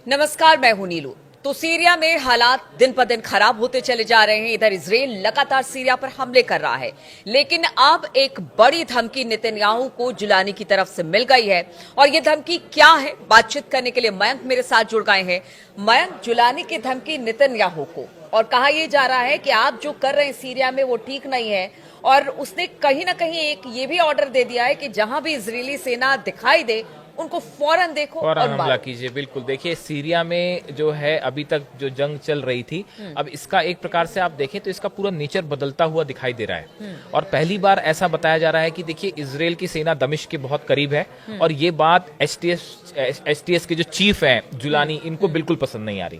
नमस्कार, मैं हूं नीलू। तो सीरिया में हालात दिन पर दिन खराब होते चले जा रहे हैं। इधर इजराइल लगातार सीरिया पर हमले कर रहा है, लेकिन अब एक बड़ी धमकी नेतन्याहू को जुलानी की तरफ से मिल गई है। और ये धमकी क्या है, बातचीत करने के लिए मयंक मेरे साथ जुड़ गए हैं। मयंक, जुलानी की धमकी नेतन्याहू को, और कहा यह जा रहा है कि आप जो कर रहे हैं सीरिया में वो ठीक नहीं है। और उसने कहीं ना कहीं एक ये भी ऑर्डर दे दिया है कि जहां भी इजरायली सेना दिखाई दे उनको फौरन देखो और हमला कीजिए। बिल्कुल, देखिए सीरिया में जो है अभी तक जो जंग चल रही थी, अब इसका एक प्रकार से आप देखें तो इसका पूरा नेचर बदलता हुआ दिखाई दे रहा है। और पहली बार ऐसा बताया जा रहा है कि देखिए इजराइल की सेना दमिश्क के बहुत करीब है, और ये बात एसटीएस के जो चीफ हैं जुलानी, इनको बिल्कुल पसंद नहीं आ रही।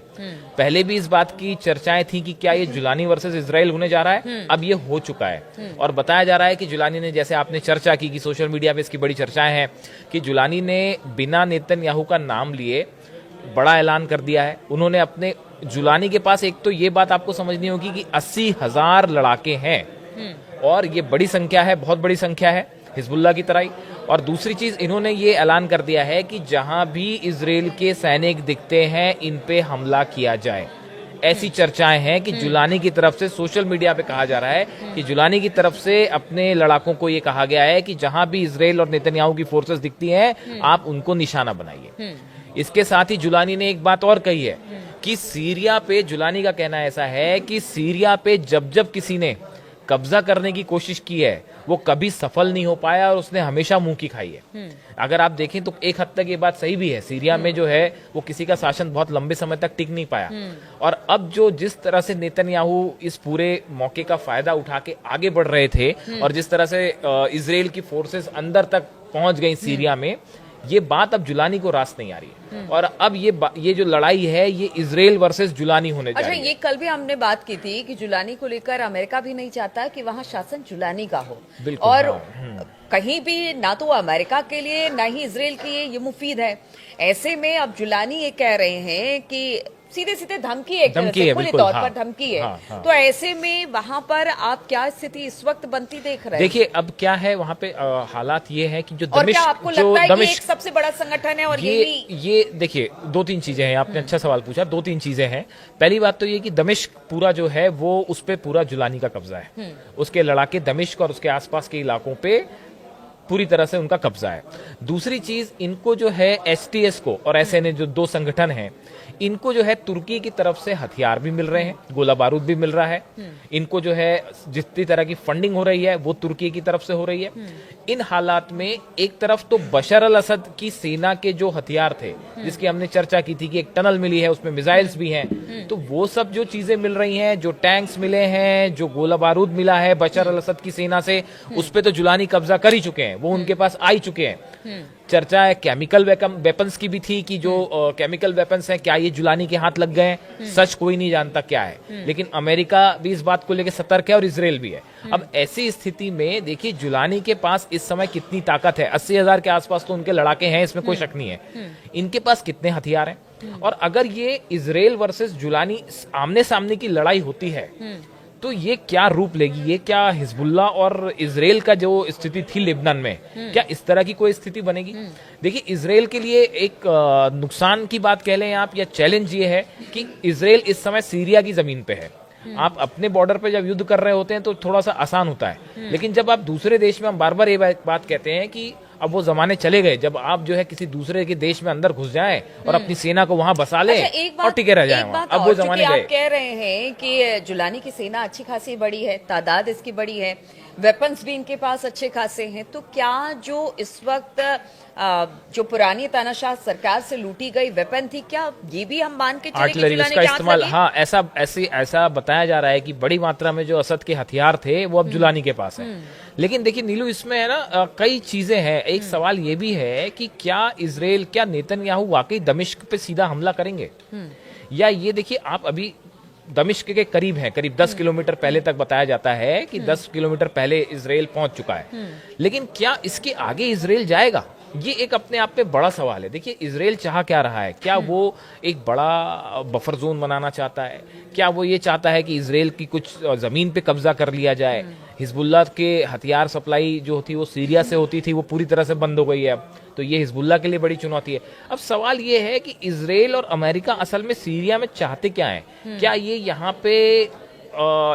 पहले भी इस बात की चर्चाएं थी कि क्या ये जुलानी वर्सेस इजराइल होने जा रहा है, अब ये हो चुका है। और बताया जा रहा है कि जुलानी ने, जैसे आपने चर्चा की कि सोशल मीडिया पे इसकी बड़ी चर्चाएं हैं, कि जुलानी ने बिना नेतन्याहू का नाम लिए बड़ा ऐलान कर दिया है। उन्होंने अपने, जुलानी के पास एक तो ये बात आपको समझनी होगी कि 80,000 लड़ाके हैं, और ये बड़ी संख्या है, बहुत बड़ी संख्या है हिजबुल्लाह की तरह ही। और दूसरी चीज, इन्होंने ये ऐलान कर दिया है कि जहां भी इजराइल के सैनिक दिखते हैं इन पे हमला किया जाए। ऐसी चर्चाएं हैं कि जुलानी की तरफ से, सोशल मीडिया पे कहा जा रहा है कि जुलानी की तरफ से अपने लड़ाकों को ये कहा गया है कि जहां भी इजराइल और नेतन्याहू की फोर्सेस दिखती हैं आप उनको निशाना बनाइए। इसके साथ ही जुलानी ने एक बात और कही है कि सीरिया पे, जुलानी का कहना ऐसा है कि सीरिया पे जब जब किसी ने कब्जा करने की कोशिश की है वो कभी सफल नहीं हो पाया, और उसने हमेशा मुंह की खाई है। अगर आप देखें तो एक हद तक ये बात सही भी है। सीरिया में जो है वो किसी का शासन बहुत लंबे समय तक टिक नहीं पाया, और अब जो जिस तरह से नेतन्याहू इस पूरे मौके का फायदा उठा के आगे बढ़ रहे थे, और जिस तरह से इजराइल की फोर्सेस अंदर तक पहुंच गई सीरिया में, ये बात अब जुलानी को रास नहीं आ रही है। और अब ये जो लड़ाई है ये इजराइल वर्सेस जुलानी होने जा रही है। ये कल भी हमने बात की थी कि जुलानी को लेकर अमेरिका भी नहीं चाहता कि वहां शासन जुलानी का हो, और कहीं भी ना तो अमेरिका के लिए ना ही इजराइल के लिए ये मुफीद है। ऐसे में अब जुलानी ये कह रहे हैं कि सीधे सीधे धमकी है, खुले तौर पर धमकी है। तो ऐसे में वहां पर आप क्या स्थिति इस वक्त बनती देख रहे हैं? देखिए अब क्या है वहां पे हालात ये है कि जो और क्या आपको लगता है कि एक सबसे बड़ा संगठन है, और ये देखिए दो तीन चीजें हैं। आपने अच्छा सवाल पूछा, दो तीन चीजें हैं। पहली बात तो ये कि दमिश्क पूरा जो है वो, उस पे पूरा जुलानी का कब्जा है। उसके लड़ाके दमिश्क और उसके आसपास के इलाकों पे पूरी तरह से उनका कब्जा है। दूसरी चीज, इनको जो है एसटीएस को और एसएनए, जो दो संगठन हैं, इनको जो है तुर्की की तरफ से हथियार भी मिल रहे हैं, गोला बारूद भी मिल रहा है। इनको जो है जितनी तरह की फंडिंग हो रही है वो तुर्की की तरफ से हो रही है। इन हालात में एक तरफ तो बशर अल असद की सेना के जो हथियार थे, जिसकी हमने चर्चा की थी कि एक टनल मिली है, उसमें मिसाइल्स भी हैं, तो वो सब जो चीजें मिल रही हैं, जो टैंक्स मिले हैं, जो गोला बारूद मिला है बशर अल असद की सेना से, उस पे तो जुलानी कब्जा कर ही चुके हैं, वो उनके पास आ ही चुके हैं। चर्चा है केमिकल वेपन्स की भी थी कि जो केमिकल वेपन्स हैं क्या ये जुलानी के हाथ लग गए हैं, सच कोई नहीं जानता क्या है। लेकिन अमेरिका भी इस बात को लेकर सतर्क है और इजराइल भी है। अब ऐसी स्थिति में देखिए जुलानी के पास इस समय कितनी ताकत है। 80,000 के आसपास तो उनके लड़ाके हैं, इसमें कोई शक नहीं है। इनके पास कितने हथियार हैं, और अगर ये इजराइल वर्सेस जुलानी आमने सामने की लड़ाई होती है तो ये क्या रूप लेगी, ये क्या हिजबुल्लाह और इजराइल का जो स्थिति थी लेबनान में, क्या इस तरह की कोई स्थिति बनेगी? देखिए इजराइल के लिए एक नुकसान की बात कह लें आप, या चैलेंज ये है कि इजराइल इस समय सीरिया की जमीन पे है। आप अपने बॉर्डर पे जब युद्ध कर रहे होते हैं तो थोड़ा सा आसान होता है, लेकिन जब आप दूसरे देश में, हम बार बार ये बात कहते हैं कि अब वो जमाने चले गए जब आप जो है किसी दूसरे के देश में अंदर घुस जाएं और अपनी सेना को वहां बसा लें और टिके रह जाएं वहां। अब वो जमाने गए। आप कह रहे हैं कि जुलानी की सेना अच्छी खासी बड़ी है, तादाद इसकी बड़ी है, वेपन्स भी इनके पास अच्छे खासे हैं, तो क्या जो इस वक्त जो पुरानी तानाशाह सरकार से लूटी गई वेपन थी, क्या ये भी हम मान के चले आर्टिलरी उसका इस्तेमाल? हाँ, ऐसा बताया जा रहा है कि बड़ी मात्रा में जो असद के हथियार थे वो अब जुलानी के पास है। लेकिन देखिए नीलू, इसमें है ना कई चीजें हैं। एक सवाल ये भी है कि क्या इजराइल, क्या नेतन्याहू वाकई दमिश्क पे सीधा हमला करेंगे, या ये देखिए आप अभी दमिश्क के करीब है, करीब 10 किलोमीटर पहले तक बताया जाता है कि 10 किलोमीटर पहले इजराइल पहुंच चुका है। लेकिन क्या इसके आगे इजराइल जाएगा, ये एक अपने आप में बड़ा सवाल है। देखिए इजराइल चाह क्या रहा है, क्या वो एक बड़ा बफर जोन बनाना चाहता है, क्या वो ये चाहता है कि इजराइल की कुछ जमीन पे कब्जा कर लिया जाए? हिजबुल्लाह के हथियार सप्लाई जो थी वो सीरिया से होती थी, वो पूरी तरह से बंद हो गई है अब। तो ये हिजबुल्लाह के लिए बड़ी चुनौती है। अब सवाल ये है कि इजराइल और अमेरिका असल में सीरिया में चाहते क्या है? क्या ये यहाँ पे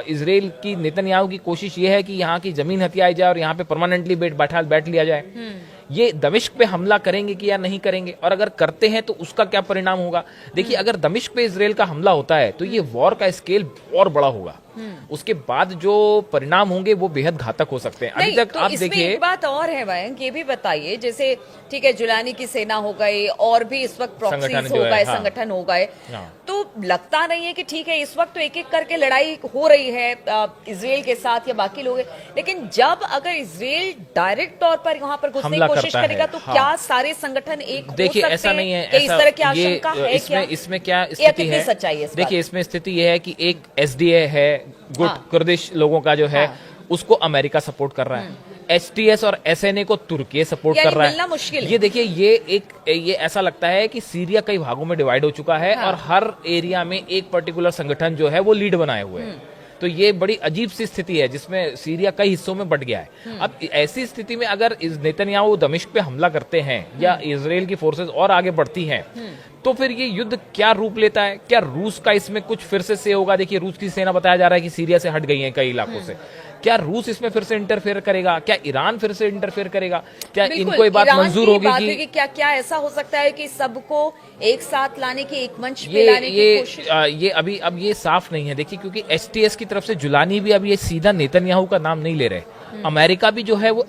इजराइल की नेतन्याहू की कोशिश ये है कि यहाँ की जमीन हथियाई जाए और यहाँ पे परमानेंटली बैठ लिया जाए? ये दमिश्क पे हमला करेंगे कि या नहीं करेंगे, और अगर करते हैं तो उसका क्या परिणाम होगा? देखिए, अगर दमिश्क पे इजराइल का हमला होता है तो ये वॉर का स्केल और बड़ा होगा। उसके बाद जो परिणाम होंगे वो बेहद घातक हो सकते हैं। अभी तक तो आप इसमें देखिए, एक बात और है मयंक, ये भी बताइए, जैसे ठीक है जुलानी की सेना हो गई और भी इस वक्त प्रॉक्सीज हो गए, संगठन हो गए, तो लगता नहीं है कि ठीक है इस वक्त तो एक एक करके लड़ाई हो रही है इजराइल के साथ या बाकी लोग, लेकिन जब अगर इजराइल डायरेक्ट तौर पर यहाँ पर घुसने की कोशिश करेगा तो क्या सारे संगठन एक देखिए ऐसा नहीं है, इस तरह की आशंका है क्या? इसमें क्या स्थिति है, सच्चाई है? देखिए इसमें स्थिति यह है कि एक एसडीए है, गुट कुर्दिश लोगों का जो है उसको अमेरिका सपोर्ट कर रहा है, एचटीएस और एसएनए को तुर्की सपोर्ट कर रहा है। मुश्किल ये देखिए, ये ऐसा लगता है कि सीरिया कई भागों में डिवाइड हो चुका है और हर एरिया में एक पर्टिकुलर संगठन जो है वो लीड बनाए हुए है। तो ये बड़ी अजीब सी स्थिति है जिसमें सीरिया कई हिस्सों में बंट गया है। अब ऐसी स्थिति में अगर नेतन्याहू दमिश्क पे हमला करते हैं या इजराइल की फोर्सेस और आगे बढ़ती हैं तो फिर ये युद्ध क्या रूप लेता है? क्या रूस का इसमें कुछ फिर से होगा? देखिए, रूस की सेना बताया जा रहा है कि सीरिया से हट गई है कई इलाकों से। क्या रूस इसमें फिर से इंटरफेयर करेगा? क्या ईरान फिर से इंटरफेयर करेगा? क्या इनको ये बात मंजूर होगी कि क्या ऐसा हो सकता है कि सबको एक साथ लाने की, एक मंच पे लाने की कोशिश? ये अभी अब ये साफ नहीं है। देखिए, क्योंकि एचटीएस की तरफ से जुलानी भी अभी ये सीधा नेतन्याहू का नाम नहीं ले रहे। अमेरिका भी जो है वो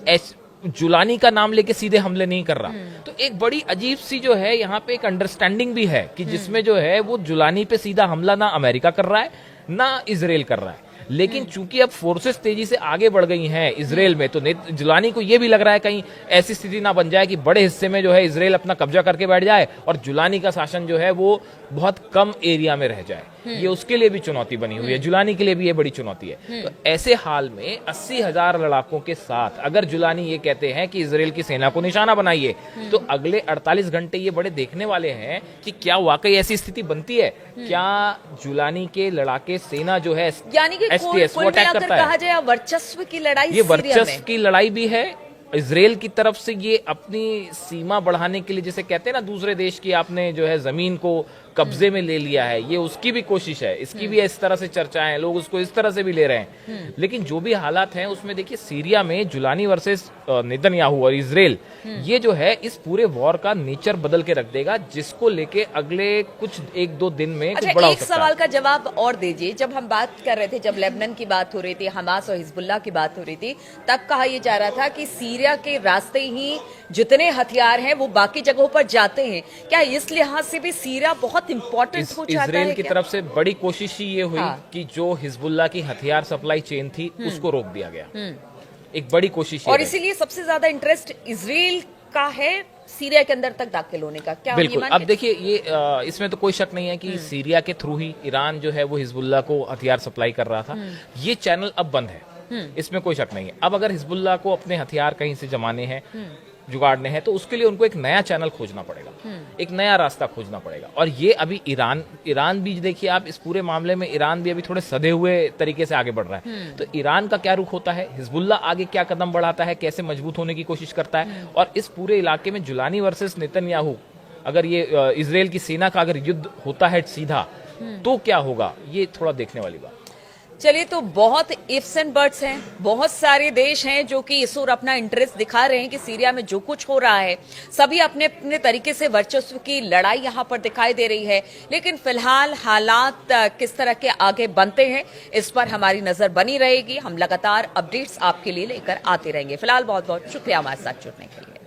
जुलानी का नाम लेके सीधे हमले नहीं कर रहा। तो एक बड़ी अजीब सी जो है यहाँ पे एक अंडरस्टैंडिंग भी है कि जिसमें जो है वो जुलानी पे सीधा हमला ना अमेरिका कर रहा है ना इजराइल कर रहा है। लेकिन चूंकि अब फोर्सेस तेजी से आगे बढ़ गई हैं इजराइल में, तो जुलानी को यह भी लग रहा है कहीं ऐसी स्थिति ना बन जाए कि बड़े हिस्से में जो है इजराइल अपना कब्जा करके बैठ जाए और जुलानी का शासन जो है वो बहुत कम एरिया में रह जाए। ये उसके लिए भी चुनौती बनी हुई है, जुलानी के लिए भी ये बड़ी चुनौती है। तो ऐसे हाल में 80,000 लड़ाकों के साथ अगर जुलानी ये कहते हैं कि इजराइल की सेना को निशाना बनाइए, तो अगले 48 घंटे ये बड़े देखने वाले हैं कि क्या वाकई ऐसी स्थिति बनती है। क्या जुलानी के लड़ाके सेना जो है यानी कि एसटीएस वो अटैक करता है? कहा जाए वर्चस्व की लड़ाई, ये वर्चस्व की लड़ाई भी है। इजराइल की तरफ से ये अपनी सीमा बढ़ाने के लिए, जैसे कहते हैं ना, दूसरे देश की आपने जो है जमीन को कब्जे में ले लिया है, ये उसकी भी कोशिश है। इसकी भी इस तरह से चर्चा है, लोग उसको इस तरह से भी ले रहे हैं। लेकिन जो भी हालात हैं उसमें देखिए, सीरिया में जुलानी वर्सेस नेतन्याहू और इजराइल, ये जो है इस पूरे वॉर का नेचर बदल के रख देगा, जिसको लेके अगले कुछ 1-2 दिन में कुछ बड़ा हो सकता है। एक सवाल का जवाब और दीजिए। जब हम बात कर रहे थे, जब लेबनान की बात हो रही थी, हमास और हिजबुल्लाह की बात हो रही थी, तब कहा यह जा रहा था कि सीरिया के रास्ते ही जितने हथियार हैं वो बाकी जगहों पर जाते हैं। क्या इस लिहाज से भी सीरिया बहुत इंपॉर्टेंट हो जाता है? इजराइल की तरफ से बड़ी कोशिश ही ये हुई कि जो हिजबुल्लाह की हथियार सप्लाई चेन थी उसको रोक दिया गया। एक बड़ी कोशिश, और इसीलिए सबसे ज्यादा इंटरेस्ट इजराइल का है सीरिया के अंदर तक दाखिल होने का। क्या बिल्कुल। अब देखिए, ये इसमें तो कोई शक नहीं है कि सीरिया के थ्रू ही ईरान जो है वो हिजबुल्लाह को हथियार सप्लाई कर रहा था। ये चैनल अब बंद है, इसमें कोई शक नहीं है। अब अगर हिजबुल्लाह को अपने हथियार कहीं से जमाने हैं, जुगाड़ने हैं, तो उसके लिए उनको एक नया चैनल खोजना पड़ेगा, एक नया रास्ता खोजना पड़ेगा। और ये अभी ईरान भी देखिए आप, इस पूरे मामले में ईरान भी अभी थोड़े सधे हुए तरीके से आगे बढ़ रहा है। तो ईरान का क्या रुख होता है, हिजबुल्लाह आगे क्या कदम बढ़ाता है, कैसे मजबूत होने की कोशिश करता है, और इस पूरे इलाके में जुलानी वर्सेस नेतन्याहू, अगर ये इजराइल की सेना का अगर युद्ध होता है सीधा, तो क्या होगा, ये थोड़ा देखने वाली बात। चलिए, तो बहुत इफ्स एंड बट्स हैं, बहुत सारे देश हैं जो कि इस ओर अपना इंटरेस्ट दिखा रहे हैं कि सीरिया में जो कुछ हो रहा है, सभी अपने अपने तरीके से वर्चस्व की लड़ाई यहां पर दिखाई दे रही है। लेकिन फिलहाल हालात किस तरह के आगे बनते हैं, इस पर हमारी नजर बनी रहेगी। हम लगातार अपडेट्स आपके लिए लेकर आते रहेंगे। फिलहाल बहुत बहुत शुक्रिया हमारे साथ जुड़ने के लिए।